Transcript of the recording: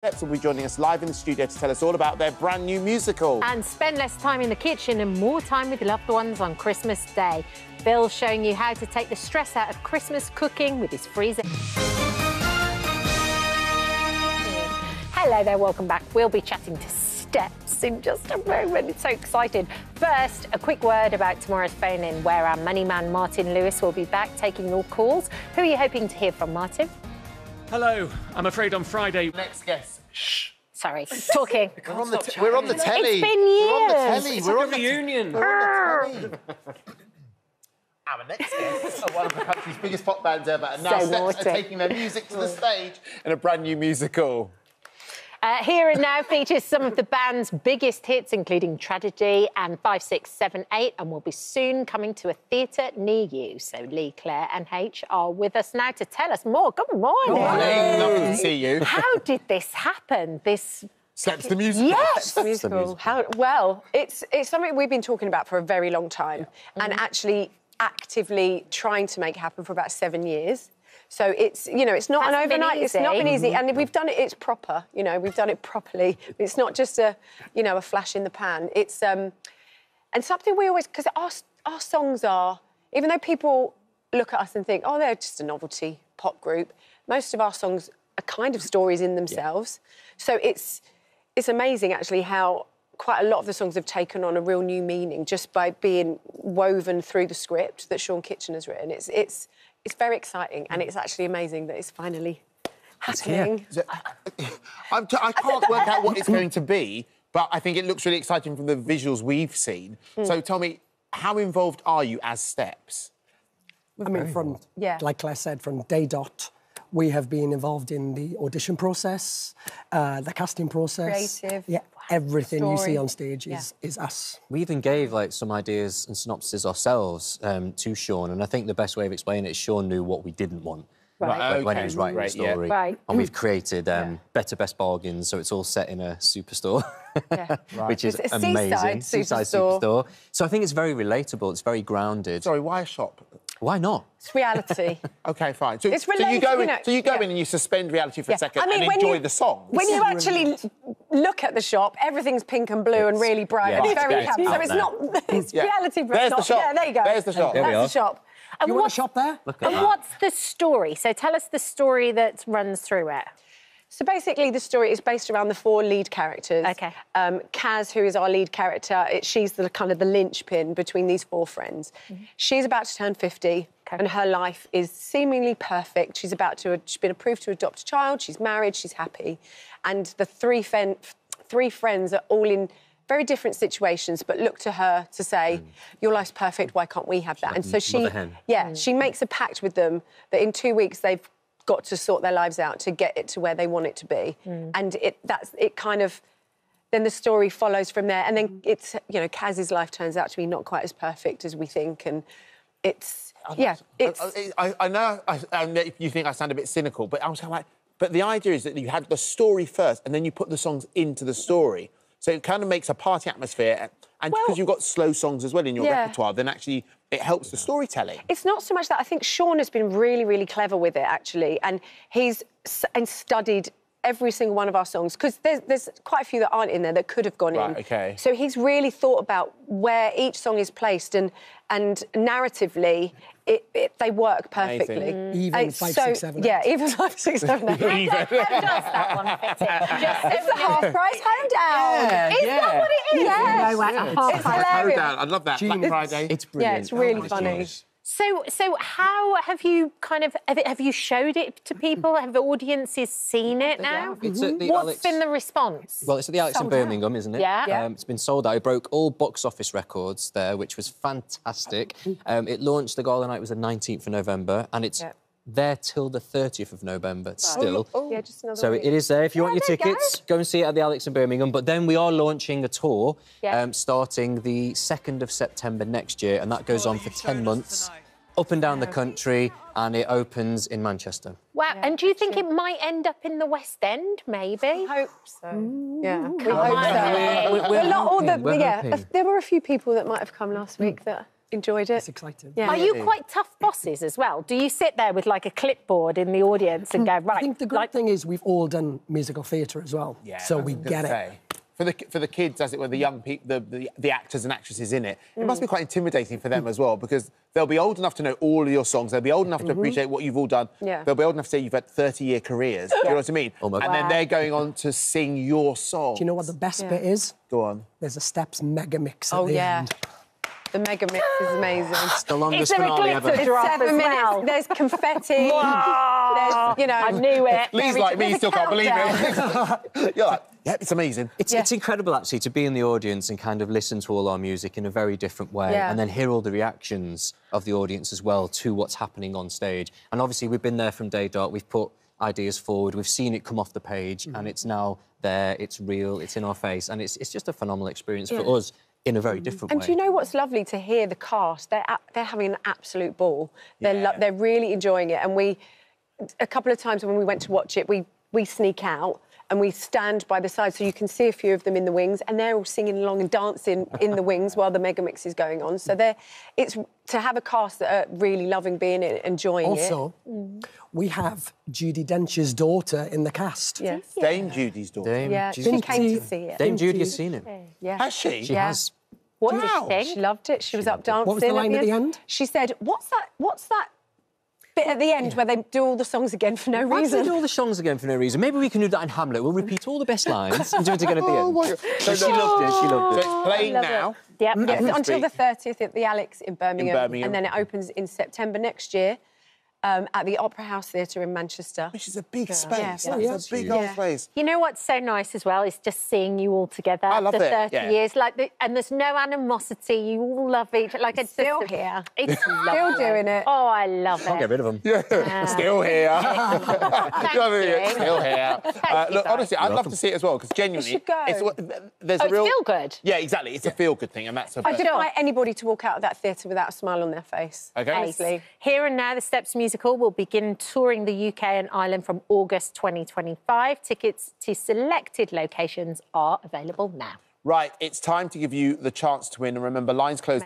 Steps will be joining us live in the studio to tell us all about their brand new musical. And spend less time in the kitchen and more time with loved ones on Christmas Day. Phil's showing you how to take the stress out of Christmas cooking with his freezer. Hello there, welcome back. We'll be chatting to Steps in just a moment. It's so excited. First, a quick word about tomorrow's phone-in, where our money man Martin Lewis will be back taking your calls. Who are you hoping to hear from, Martin? Hello. I'm afraid on Friday... Next guest. Shh. Sorry, talking. We're on the telly. It's been years. We're on the telly. It's like a reunion. We're on the telly. Our next guest are one of the country's biggest pop bands ever, and now Steps are taking their music to the stage in a brand new musical. Here and Now features some of the band's biggest hits, including Tragedy and 5, 6, 7, 8, and will be soon coming to a theatre near you. So Lee, Claire and H are with us now to tell us more. Good morning. Good morning. Lovely to see you. How did this happen? Steps the musical. Yes. The musical. Well, it's something we've been talking about for a very long time and actually actively trying to make happen for about 7 years. So it's, you know, it's not an overnight, it's not been easy. And we've done it, it's proper, you know, we've done it properly. It's not just a flash in the pan. It's, and something we always, because our songs are, even though people look at us and think, oh, they're just a novelty pop group, most of our songs are kind of stories in themselves. So it's amazing, actually, how quite a lot of the songs have taken on a real new meaning just by being woven through the script that Sean Kitchen has written. It's very exciting, and it's actually amazing that it's finally happening. I can't work out what it's going to be, but I think it looks really exciting from the visuals we've seen. So tell me, how involved are you as Steps? I mean, like Claire said, from day dot, we have been involved in the audition process, the casting process. Creative. Yeah, everything Story. you see on stage is us. We even gave some ideas and synopses ourselves to Sean, and I think the best way of explaining it is Sean knew what we didn't want when he was writing the story. Yeah. Right. And we've created better best bargains, so it's all set in a superstore, which is It's a amazing. seaside Superstore. So I think it's very relatable. It's very grounded. Sorry, why a shop? Why not? It's reality. OK, fine. So, It's so you go in, you know, in and you suspend reality for a second I mean, and enjoy the song. When you actually look at the shop, everything's pink and blue and really bright and very happy. So it's not... It's reality, but There's not... the shop. Yeah, there you go. There's the shop. That's the shop. And You want a shop there? what's the story? So tell us the story that runs through it. So basically, the story is based around the 4 lead characters. OK. Kaz, who is our lead character, she's the kind of the linchpin between these 4 friends. She's about to turn 50, and her life is seemingly perfect. She's been approved to adopt a child. She's married. She's happy, and the three friends are all in very different situations, but look to her to say, your life's perfect, why can't we have that? And so she makes a pact with them that in 2 weeks they've got to sort their lives out to get it to where they want it to be. And then the story follows from there. And then it's, you know, Kaz's life turns out to be not quite as perfect as we think. And I know you think I sound a bit cynical, but I was like, but the idea is that you had the story first and then you put the songs into the story. So it kind of makes a party atmosphere. And because you've got slow songs as well in your repertoire, then actually it helps the storytelling. It's not so much that. I think Sean has been really, really clever with it, actually. And he's studied every single one of our songs, because there's quite a few that aren't in there that could have gone in. OK. So he's really thought about where each song is placed, and narratively, they work perfectly. Even 5, 6, 7, 8. Yeah, even 5, 6, 7, 8. How does that one fit in? It's the half-price hoedown. Is that what it is? Yes. It's hilarious. I love that. Black Friday. It's brilliant. Yeah, it's really funny. So how have you have you showed it to people? Have the audiences seen it now? It's at the What's been the response? Well, it's at the Alex in Birmingham, isn't it? Yeah. It's been sold out. It broke all box office records there, which was fantastic. It launched, the gala night was the 19th of November, and it's there till the 30th of November still. Yeah, just another So week. it is there. If you want your tickets, go and see it at the Alex in Birmingham. But then we are launching a tour starting the 2nd of September next year, and that goes on for 10 months. Up and down the country, and it opens in Manchester. Wow, and do you think it might end up in the West End, maybe? I hope so. Yeah, we on. hope so. We're hoping. There were a few people that might have come last week that enjoyed it. It's exciting. Yeah. Are you quite tough bosses as well? Do you sit there with like a clipboard in the audience and go, right? I think the good thing is we've all done musical theatre as well, so we get it. For the kids, as it were, the young people, the actors and actresses in it, it must be quite intimidating for them as well, because they'll be old enough to know all of your songs. They'll be old enough to appreciate what you've all done. Yeah. They'll be old enough to say you've had 30-year careers. Do you know what I mean? Almost. And then they're going on to sing your song. Do you know what the best bit is? Go on. There's a Steps mega mix at the end. The mega mix is amazing. It's the longest Is there a finale glitter ever. drop 7 as minutes. well? There's confetti. There's, you know. I knew it. Lee's like me, still can't believe it. You're like, yeah, it's amazing. It's incredible, actually, to be in the audience and kind of listen to all our music in a very different way Yeah. and then hear all the reactions of the audience as well to what's happening on stage. And obviously, we've been there from day dot. We've put ideas forward. We've seen it come off the page and it's now there. It's real. It's in our face. And it's just a phenomenal experience for us in a very different way. And do you know what's lovely to hear the cast? They're having an absolute ball. They're really enjoying it. And a couple of times when we went to watch it, we sneak out and we stand by the side so you can see a few of them in the wings, and they're all singing along and dancing in the wings while the mega mix is going on. So it's to have a cast that are really loving being it, enjoying it. Also, we have Judi Dench's daughter in the cast. Yes. Dame Judy's daughter. Yeah, she came to see it. Dame Judy has seen it. Yeah. Has she? She has. What Wow. did you She think? loved it. She was up dancing. What was the line at the end? She said, "What's that bit at the end where they do all the songs again for no Why do they reason?" do all the songs again for no reason? Maybe we can do that in Hamlet. We'll repeat all the best lines and do it again at the end. my God. So she loved it. She loved So it. it's playing love it. now. Yep. Yes, As we until speak. the 30th at the Alex in Birmingham. And then it opens in September next year at the Opera House Theatre in Manchester. Which is a big space. Yeah. It's a big old place. You know what's so nice as well is just seeing you all together I love after it, 30 yeah. years. and there's no animosity. You all love each other. Like, it's Still just, here. It's Still lovely. doing it. Oh, I love Can't it. get rid of them. Still here. Thank you. Still here. you, Look, guys. honestly, I'd love to see it as well, because genuinely... should go. There's Oh, a it's real... feel good. Yeah, exactly. It's a feel-good thing, and that's a... I defy anybody to walk out of that theatre without a smile on their face. Okay. Honestly. Here and Now, the Steps musical will begin touring the UK and Ireland from August 2025. Tickets to selected locations are available now. Right, it's time to give you the chance to win. And remember, lines close.